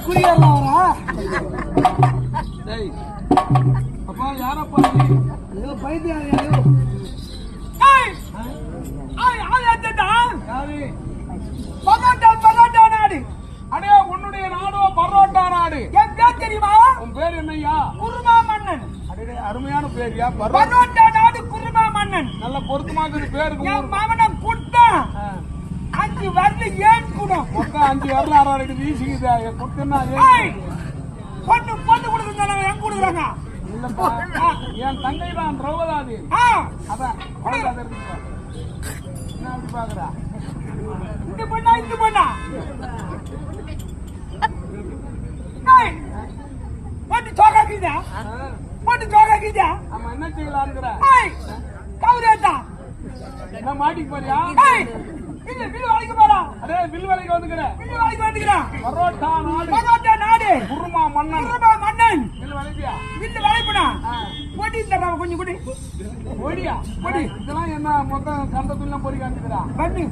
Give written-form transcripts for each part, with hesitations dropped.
குடியேறலாம் வரா? அப்பா யாரப்பா பைத்தியம் நாடு. அடே உன்னுடைய நாடோ பரோட்டா நாடு. என் பேர் தெரியுமா? உன் பேர் என்னையா? குருமா மன்னன். அடே அருமையான பேரியா. பரோட்டா நாடு குருமா மன்னன். நல்ல பொருத்தமாக பேருக்கு. என் மாமனம் குட்டா 5 வரல 7 கூடும். மொத்தம் 5 வரல 6 வீசிக்குது. குட்டுன்னா பொண்ணு கொடுக்குறாங்க. எங்க கொடுக்குறாங்க? இல்லப்பா என் தங்கை தான் திரௌபதி. அதான் என்ன அப்படி பாக்குறா? இந்த பொண்ணா போட்டு சோகாக்கிதா. ஆமா என்ன செய்யலாம்ங்கிற கவுரேட்டா என்ன மாட்டிக்கு போறியா? இல்ல பில் வேலைக்கு போறா. அதே பில் வேலைக்கு வந்துக்கிறேன். பரோட்டா நாடு குருமா மன்னன். பில் வேலைக்கியா? பில் வேலைப்படா. பொடி தரா கொஞ்சம் குடி. பொடியா? பொடி இதெல்லாம் என்ன மொத்தம் கண்டத்துல பொடி காட்டுறா? பண்ணு.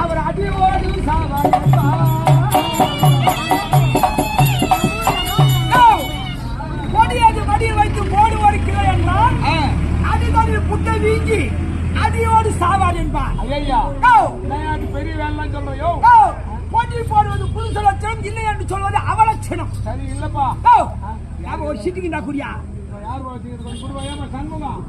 அவர் அடியோடு வடியில் வைத்து போடுவார் கிளை என்றால் அதிகளில் புட்டை வீங்கி அடியோடு சாவார் என்பார். பெரிய வேலை சொல்றையோ. போட்டி போடுவது புதுசு லட்சணம் இல்லை என்று சொல்வது அவலட்சணம். சரி இல்லப்பா ஒரு சிட்டிக்கு நான் குடியா யார் சண்முகம்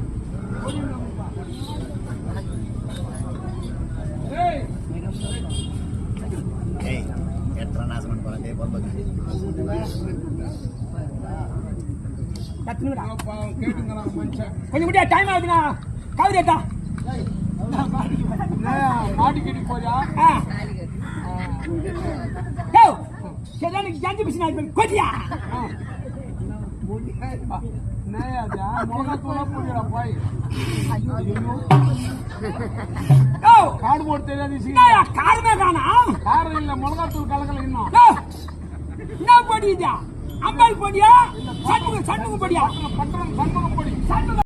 கொஞ்சம் முடியா டைம் ஆகுதுண்ணா. கவிதா மாடிக்கடி போறியா? ஜஞ்சி பிசினா கொட்டியா காடு போட்டு தெரியாது. காரமே காணா. காரம் இல்ல மிளகாத்தூள் கலக்கல. இன்னும் என்ன பொடியா? அம்பாள் பொடியா? சண்முகம் பொடியா? சண்முகம் பொடி.